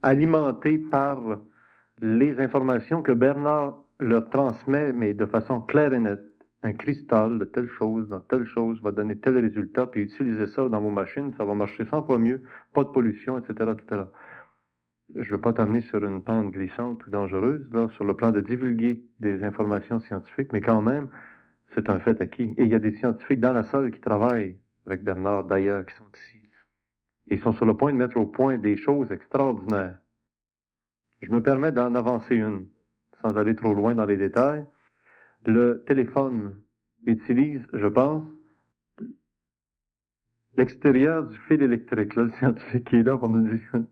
alimentés par les informations que Bernard leur transmet, mais de façon claire et nette. Un cristal de telle chose dans telle chose va donner tel résultat, puis utilisez ça dans vos machines, ça va marcher 100 fois mieux, pas de pollution, etc., etc. Je ne veux pas t'amener sur une pente glissante ou dangereuse, là, sur le plan de divulguer des informations scientifiques, mais quand même, c'est un fait acquis. Et il y a des scientifiques dans la salle qui travaillent avec Bernard, d'ailleurs, qui sont ici. Ils sont sur le point de mettre au point des choses extraordinaires. Je me permets d'en avancer une, sans aller trop loin dans les détails. Le téléphone utilise, je pense, l'extérieur du fil électrique. Là, le scientifique qui est là pour nous dire.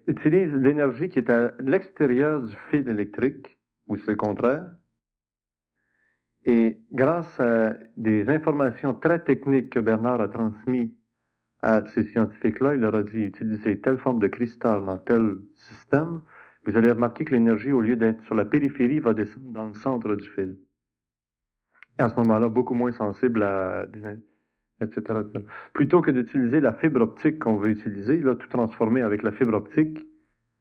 Utilise l'énergie qui est à l'extérieur du fil électrique, ou c'est le contraire. Et grâce à des informations très techniques que Bernard a transmises à ces scientifiques-là, il leur a dit utilisez telle forme de cristal dans tel système. Vous allez remarquer que l'énergie, au lieu d'être sur la périphérie, va descendre dans le centre du fil. Et à ce moment-là, beaucoup moins sensible à etc., etc. Plutôt que d'utiliser la fibre optique qu'on veut utiliser, là, tout transformer avec la fibre optique,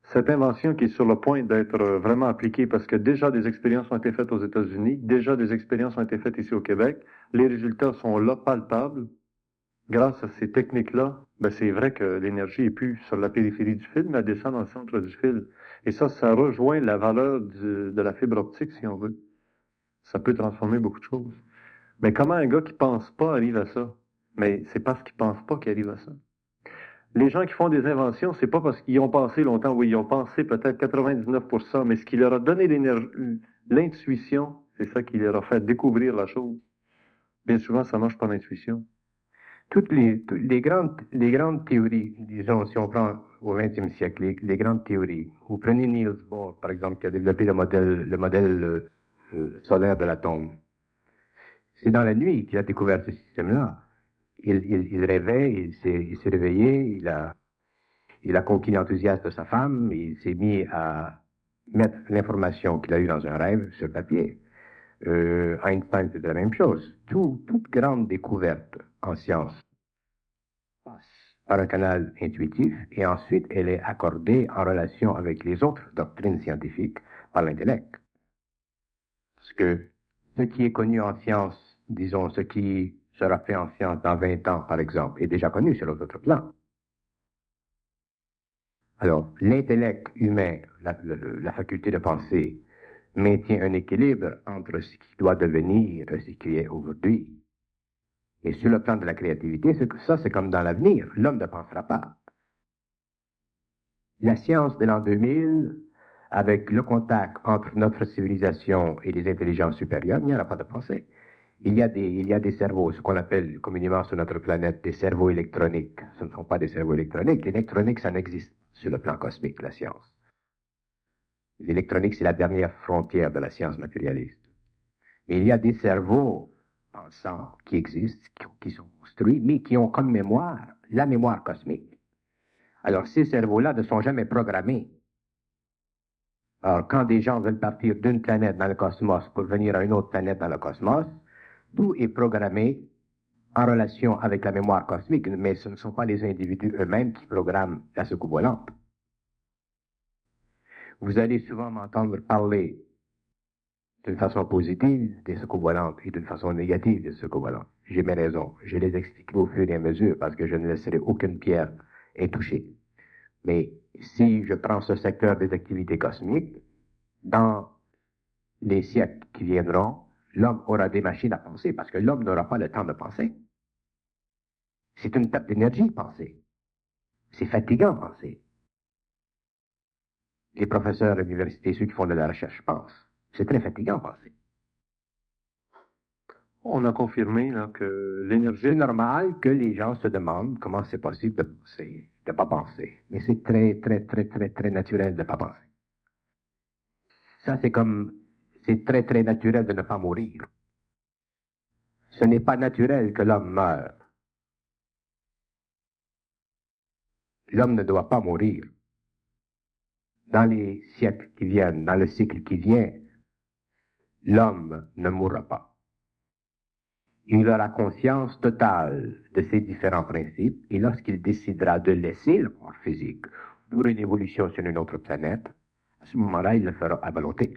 cette invention qui est sur le point d'être vraiment appliquée parce que déjà des expériences ont été faites aux États-Unis, déjà des expériences ont été faites ici au Québec, les résultats sont là, palpables. Grâce à ces techniques-là, ben c'est vrai que l'énergie est plus sur la périphérie du fil, mais elle descend dans le centre du fil. Et ça rejoint la valeur de la fibre optique, si on veut. Ça peut transformer beaucoup de choses. Mais comment un gars qui pense pas arrive à ça? Mais c'est parce qu'il pense pas qu'il arrive à ça. Les gens qui font des inventions, c'est pas parce qu'ils ont pensé longtemps, oui, ils ont pensé peut-être 99%, mais ce qui leur a donné l'intuition, c'est ça qui leur a fait découvrir la chose. Bien souvent, ça marche par l'intuition. Toutes les grandes théories, disons, si on prend au XXe siècle, les grandes théories, vous prenez Niels Bohr, par exemple, qui a développé le modèle solaire de l'atome. C'est dans la nuit qu'il a découvert ce système-là. Il rêvait, il s'est réveillé, il a conquis l'enthousiasme de sa femme, il s'est mis à mettre l'information qu'il a eue dans un rêve sur papier. Einstein, c'est la même chose. Toute grande découverte en science passe par un canal intuitif et ensuite elle est accordée en relation avec les autres doctrines scientifiques par l'intellect. Parce que ce qui est connu en science, disons, ce qui sera fait en science dans 20 ans, par exemple, est déjà connu sur les autres plans. Alors, l'intellect humain, la faculté de penser, maintient un équilibre entre ce qui doit devenir et ce qui est aujourd'hui. Et sur le plan de la créativité, ça, c'est comme dans l'avenir. L'homme ne pensera pas. La science de l'an 2000, avec le contact entre notre civilisation et les intelligences supérieures, il n'y aura pas de pensée. Il y a des cerveaux, ce qu'on appelle communément sur notre planète des cerveaux électroniques. Ce ne sont pas des cerveaux électroniques. L'électronique, ça n'existe sur le plan cosmique, la science. L'électronique, c'est la dernière frontière de la science matérialiste. Mais il y a des cerveaux pensants qui existent, qui sont construits, mais qui ont comme mémoire la mémoire cosmique. Alors, ces cerveaux-là ne sont jamais programmés. Alors, quand des gens veulent partir d'une planète dans le cosmos pour venir à une autre planète dans le cosmos, tout est programmé en relation avec la mémoire cosmique, mais ce ne sont pas les individus eux-mêmes qui programment la soucoupe volante. Vous allez souvent m'entendre parler d'une façon positive des soucoupes volantes et d'une façon négative des soucoupes volantes. J'ai mes raisons. Je les expliquerai au fur et à mesure parce que je ne laisserai aucune pierre intouchée. Mais si je prends ce secteur des activités cosmiques, dans les siècles qui viendront, l'homme aura des machines à penser parce que l'homme n'aura pas le temps de penser. C'est une perte d'énergie, penser. C'est fatigant, penser. Les professeurs à l'université, ceux qui font de la recherche, pensent. C'est très fatigant, penser. On a confirmé là, que l'énergie... C'est normal que les gens se demandent comment c'est possible de penser, de pas penser. Mais c'est très, très, très, très, très naturel de pas penser. Ça, c'est très, très naturel de ne pas mourir. Ce n'est pas naturel que l'homme meure. L'homme ne doit pas mourir. Dans les siècles qui viennent, dans le cycle qui vient, l'homme ne mourra pas. Il aura conscience totale de ces différents principes et lorsqu'il décidera de laisser le corps physique pour une évolution sur une autre planète, à ce moment-là, il le fera à volonté.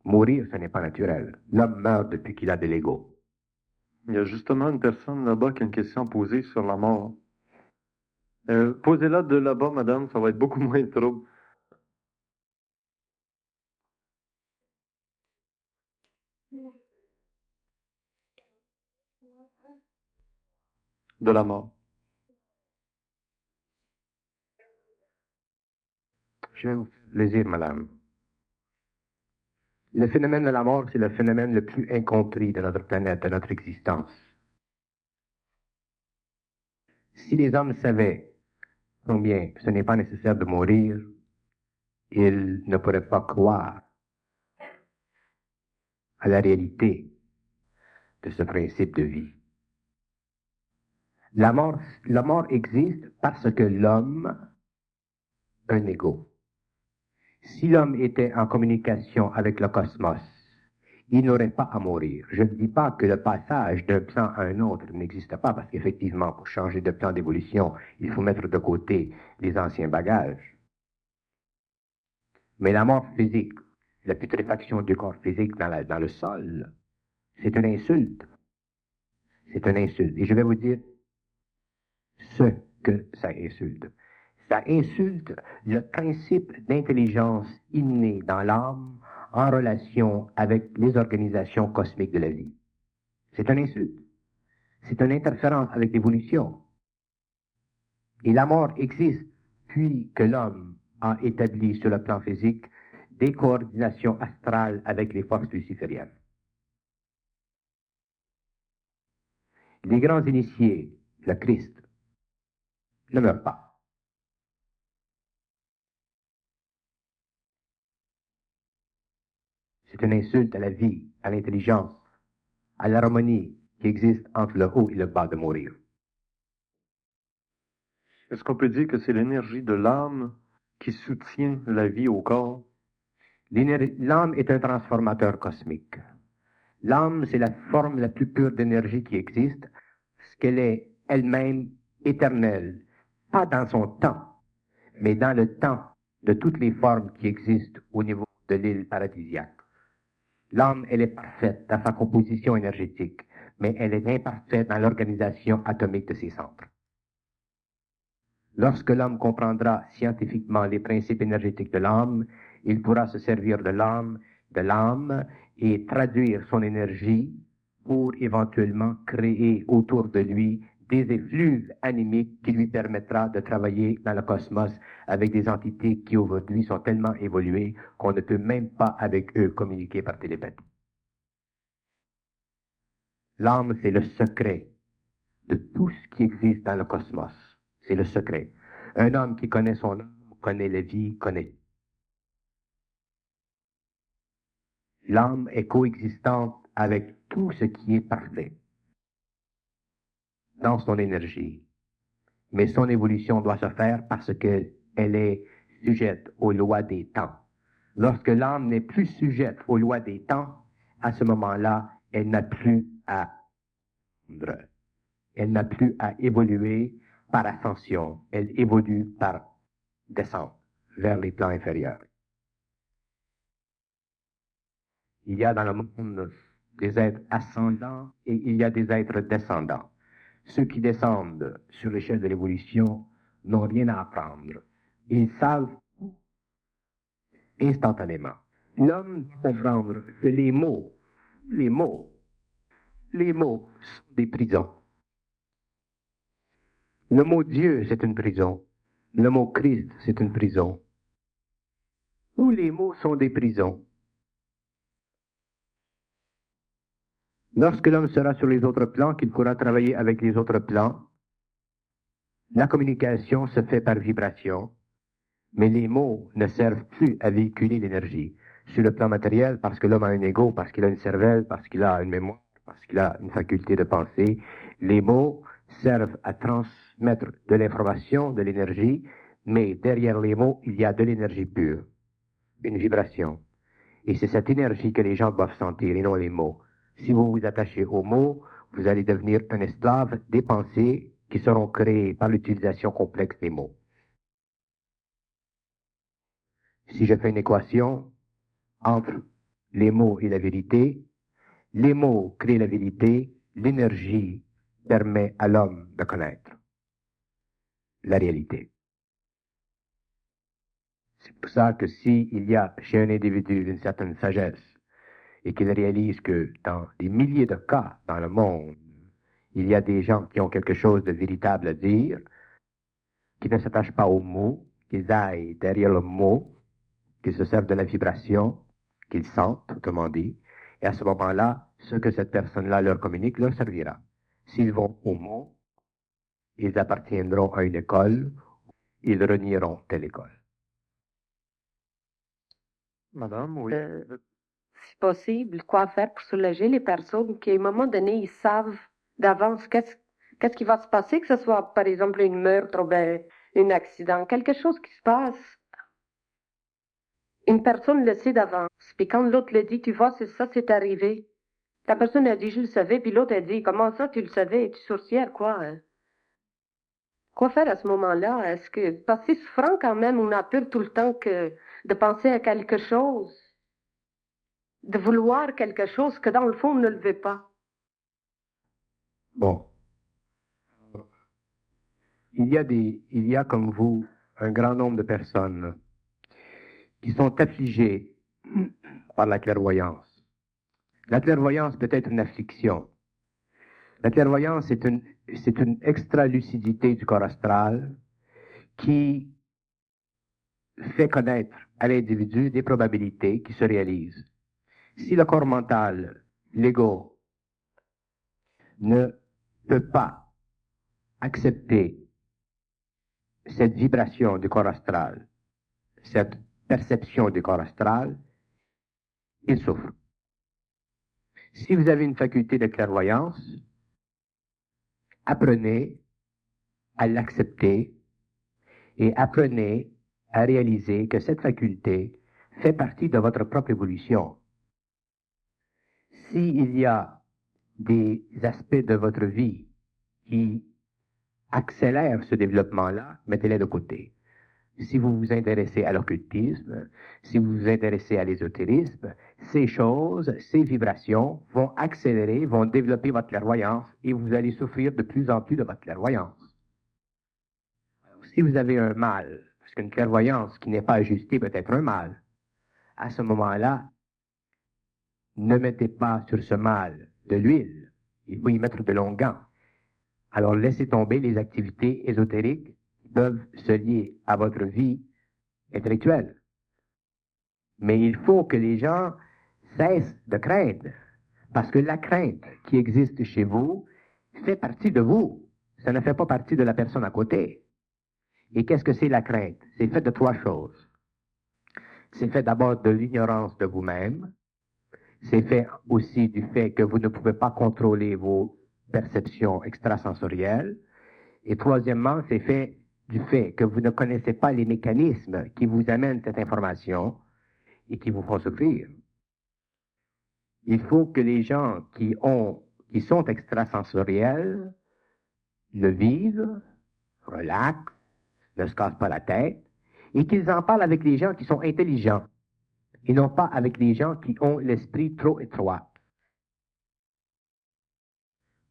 Mourir, ce n'est pas naturel. L'homme meurt depuis qu'il a de l'ego. Il y a justement une personne là-bas qui a une question posée sur la mort. Posez-la de là-bas, madame, ça va être beaucoup moins de trouble. De la mort. Je vais vous faire plaisir, madame. Le phénomène de la mort, c'est le phénomène le plus incompris de notre planète, de notre existence. Si les hommes savaient combien ce n'est pas nécessaire de mourir, ils ne pourraient pas croire à la réalité de ce principe de vie. La mort existe parce que l'homme a un ego. Si l'homme était en communication avec le cosmos, il n'aurait pas à mourir. Je ne dis pas que le passage d'un plan à un autre n'existe pas, parce qu'effectivement, pour changer de plan d'évolution, il faut mettre de côté les anciens bagages. Mais la mort physique, la putréfaction du corps physique dans le sol, c'est une insulte. C'est une insulte. Et je vais vous dire ce que ça insulte. Ça insulte le principe d'intelligence innée dans l'âme en relation avec les organisations cosmiques de la vie. C'est une insulte. C'est une interférence avec l'évolution. Et la mort existe puis que l'homme a établi sur le plan physique des coordinations astrales avec les forces lucifériennes. Les grands initiés, le Christ, ne meurent pas. C'est une insulte à la vie, à l'intelligence, à l'harmonie qui existe entre le haut et le bas de mourir. Est-ce qu'on peut dire que c'est l'énergie de l'âme qui soutient la vie au corps? L'âme est un transformateur cosmique. L'âme, c'est la forme la plus pure d'énergie qui existe, parce qu'elle est elle-même éternelle, pas dans son temps, mais dans le temps de toutes les formes qui existent au niveau de l'île paradisiaque. L'âme, elle est parfaite dans sa composition énergétique, mais elle est imparfaite dans l'organisation atomique de ses centres. Lorsque l'homme comprendra scientifiquement les principes énergétiques de l'âme, il pourra se servir de l'âme et traduire son énergie pour éventuellement créer autour de lui des effluves animiques qui lui permettra de travailler dans le cosmos avec des entités qui aujourd'hui sont tellement évoluées qu'on ne peut même pas avec eux communiquer par télépathie. L'âme, c'est le secret de tout ce qui existe dans le cosmos. C'est le secret. Un homme qui connaît son âme, connaît la vie, connaît. L'âme est coexistante avec tout ce qui est parfait dans son énergie. Mais son évolution doit se faire parce qu'elle est sujette aux lois des temps. Lorsque l'âme n'est plus sujette aux lois des temps, à ce moment-là, elle n'a plus à évoluer par ascension. Elle évolue par descente vers les plans inférieurs. Il y a dans le monde des êtres ascendants et il y a des êtres descendants. Ceux qui descendent sur l'échelle de l'évolution n'ont rien à apprendre. Ils savent instantanément. L'homme doit comprendre que les mots sont des prisons. Le mot Dieu, c'est une prison. Le mot Christ, c'est une prison. Tous les mots sont des prisons. Lorsque l'homme sera sur les autres plans, qu'il pourra travailler avec les autres plans, la communication se fait par vibration, mais les mots ne servent plus à véhiculer l'énergie. Sur le plan matériel, parce que l'homme a un ego, parce qu'il a une cervelle, parce qu'il a une mémoire, parce qu'il a une faculté de penser, les mots servent à transmettre de l'information, de l'énergie, mais derrière les mots, il y a de l'énergie pure, une vibration. Et c'est cette énergie que les gens doivent sentir et non les mots. Si vous vous attachez aux mots, vous allez devenir un esclave des pensées qui seront créées par l'utilisation complexe des mots. Si je fais une équation entre les mots et la vérité, les mots créent la vérité, l'énergie permet à l'homme de connaître la réalité. C'est pour ça que s'il y a chez un individu une certaine sagesse et qu'il réalise que dans des milliers de cas dans le monde, il y a des gens qui ont quelque chose de véritable à dire, qui ne s'attachent pas aux mots, qu'ils aillent derrière le mot, qu'ils se servent de la vibration, qu'ils sentent, autrement dit, et à ce moment-là, ce que cette personne-là leur communique leur servira. S'ils vont aux mots, ils appartiendront à une école, ils renieront telle école. Madame, oui. Si possible, quoi faire pour soulager les personnes qui, à un moment donné, ils savent d'avance qu'est-ce qui va se passer, que ce soit, par exemple, une meurtre ou bien un accident, quelque chose qui se passe. Une personne le sait d'avance. Puis quand l'autre le dit, tu vois, c'est arrivé. La personne a dit, je le savais, puis l'autre a dit, comment ça, tu le savais, tu sorcière, quoi. Hein? Quoi faire à ce moment-là? Est-ce que, parce que c'est souffrant quand même, on a peur tout le temps de penser à quelque chose, de vouloir quelque chose que dans le fond, on ne le veut pas. Bon. Il y a comme vous un grand nombre de personnes qui sont affligées par la clairvoyance. La clairvoyance peut être une affliction. La clairvoyance, c'est une extra-lucidité du corps astral qui fait connaître à l'individu des probabilités qui se réalisent. Si le corps mental, l'ego, ne peut pas accepter cette vibration du corps astral, cette perception du corps astral, il souffre. Si vous avez une faculté de clairvoyance, apprenez à l'accepter et apprenez à réaliser que cette faculté fait partie de votre propre évolution. S'il y a des aspects de votre vie qui accélèrent ce développement-là, mettez-les de côté. Si vous vous intéressez à l'occultisme, si vous vous intéressez à l'ésotérisme, ces choses, ces vibrations vont accélérer, vont développer votre clairvoyance et vous allez souffrir de plus en plus de votre clairvoyance. Alors, si vous avez un mal, parce qu'une clairvoyance qui n'est pas ajustée peut être un mal, à ce moment-là, ne mettez pas sur ce mal de l'huile, il faut y mettre de longs gants. Alors laissez tomber les activités ésotériques qui peuvent se lier à votre vie intellectuelle. Mais il faut que les gens cessent de craindre, parce que la crainte qui existe chez vous fait partie de vous. Ça ne fait pas partie de la personne à côté. Et qu'est-ce que c'est la crainte? C'est fait de trois choses. C'est fait d'abord de l'ignorance de vous-même. C'est fait aussi du fait que vous ne pouvez pas contrôler vos perceptions extrasensorielles. Et troisièmement, c'est fait du fait que vous ne connaissez pas les mécanismes qui vous amènent cette information et qui vous font souffrir. Il faut que les gens qui sont extrasensoriels le vivent, relaxent, ne se cassent pas la tête, et qu'ils en parlent avec les gens qui sont intelligents, et non pas avec les gens qui ont l'esprit trop étroit.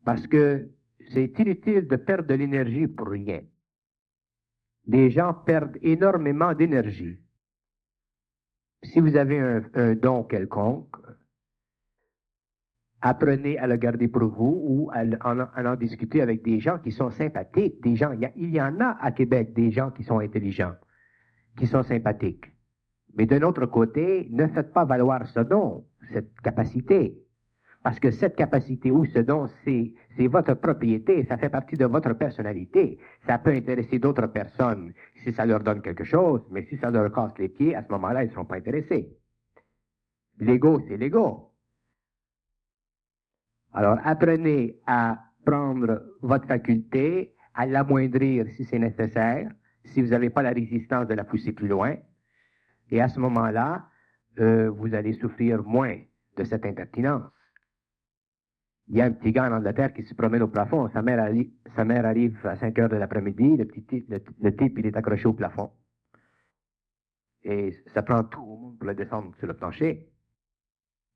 Parce que c'est inutile de perdre de l'énergie pour rien. Les gens perdent énormément d'énergie. Si vous avez un don quelconque, apprenez à le garder pour vous ou à en discuter avec des gens qui sont sympathiques. Il y en a à Québec des gens qui sont intelligents, qui sont sympathiques. Mais d'un autre côté, ne faites pas valoir ce don, cette capacité. Parce que cette capacité ou ce don, c'est votre propriété, ça fait partie de votre personnalité. Ça peut intéresser d'autres personnes si ça leur donne quelque chose, mais si ça leur casse les pieds, à ce moment-là, ils ne seront pas intéressés. L'ego, c'est l'ego. Alors, apprenez à prendre votre faculté, à l'amoindrir si c'est nécessaire, si vous n'avez pas la résistance de la pousser plus loin. Et à ce moment-là, vous allez souffrir moins de cette impertinence. Il y a un petit gars en Angleterre qui se promène au plafond. Sa mère arrive à 5 heures de l'après-midi. Le type, il est accroché au plafond. Et ça prend tout au monde pour le descendre sur le plancher.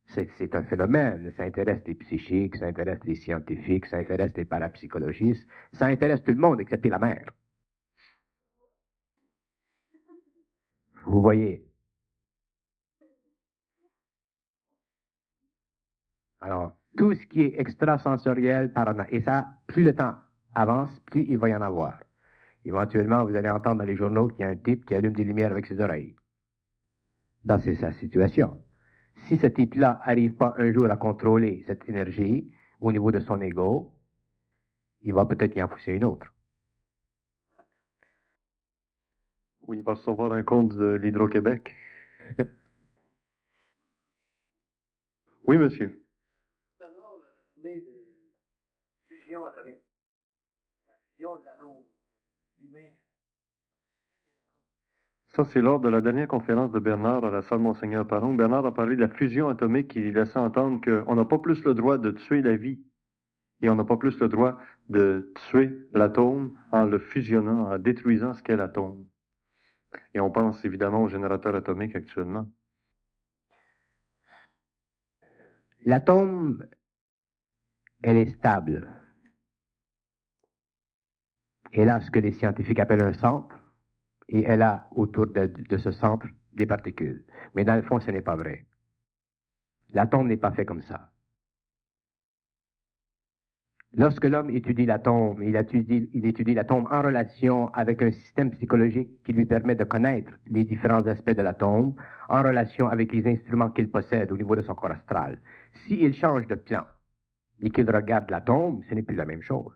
C'est un phénomène. Ça intéresse les psychiques, ça intéresse les scientifiques, ça intéresse les parapsychologistes. Ça intéresse tout le monde, excepté la mère. Vous voyez. Alors, tout ce qui est extrasensoriel, et ça, plus le temps avance, plus il va y en avoir. Éventuellement, vous allez entendre dans les journaux qu'il y a un type qui allume des lumières avec ses oreilles. Ça, c'est sa situation. Si ce type-là n'arrive pas un jour à contrôler cette énergie au niveau de son ego, il va peut-être y en pousser une autre. Oui, il va recevoir un compte de l'Hydro-Québec. Oui, monsieur. Ça, c'est lors de la dernière conférence de Bernard à la salle Monseigneur Parron. Bernard a parlé de la fusion atomique qui laissait entendre qu'on n'a pas plus le droit de tuer la vie et on n'a pas plus le droit de tuer l'atome en le fusionnant, en détruisant ce qu'est l'atome. Et on pense évidemment au générateur atomique actuellement. L'atome, elle est stable. Elle a ce que les scientifiques appellent un centre, et elle a autour de ce centre des particules. Mais dans le fond, ce n'est pas vrai. L'atome n'est pas fait comme ça. Lorsque l'homme étudie l'atome, il étudie l'atome en relation avec un système psychologique qui lui permet de connaître les différents aspects de l'atome, en relation avec les instruments qu'il possède au niveau de son corps astral. S'il change de plan et qu'il regarde l'atome, ce n'est plus la même chose.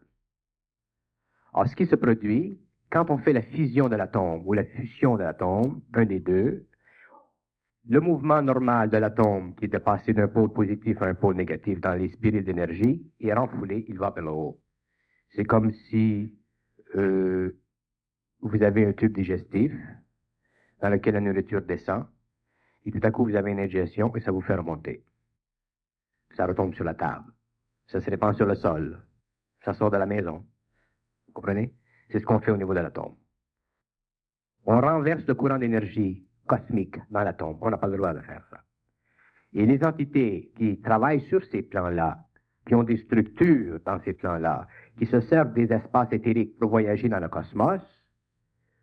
Alors, ce qui se produit, quand on fait la fusion de l'atome ou la fusion de l'atome, un des deux, le mouvement normal de l'atome, qui est de passer d'un pôle positif à un pôle négatif dans les spirales d'énergie, est renfoulé, il va vers le haut. C'est comme si vous avez un tube digestif dans lequel la nourriture descend, et tout à coup vous avez une ingestion et ça vous fait remonter. Ça retombe sur la table. Ça se répand sur le sol. Ça sort de la maison. Vous comprenez? C'est ce qu'on fait au niveau de l'atome. On renverse le courant d'énergie cosmique dans l'atome. On n'a pas le droit de faire ça. Et les entités qui travaillent sur ces plans-là, qui ont des structures dans ces plans-là, qui se servent des espaces éthériques pour voyager dans le cosmos,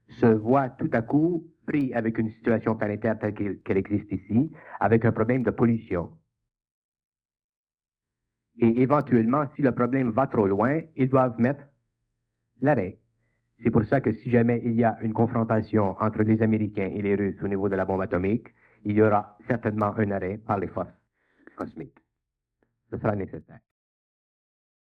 se voient tout à coup pris avec une situation planétaire telle qu'elle existe ici, avec un problème de pollution. Et éventuellement, si le problème va trop loin, ils doivent mettre l'arrêt. C'est pour ça que si jamais il y a une confrontation entre les Américains et les Russes au niveau de la bombe atomique, il y aura certainement un arrêt par les forces cosmiques. Ce sera nécessaire.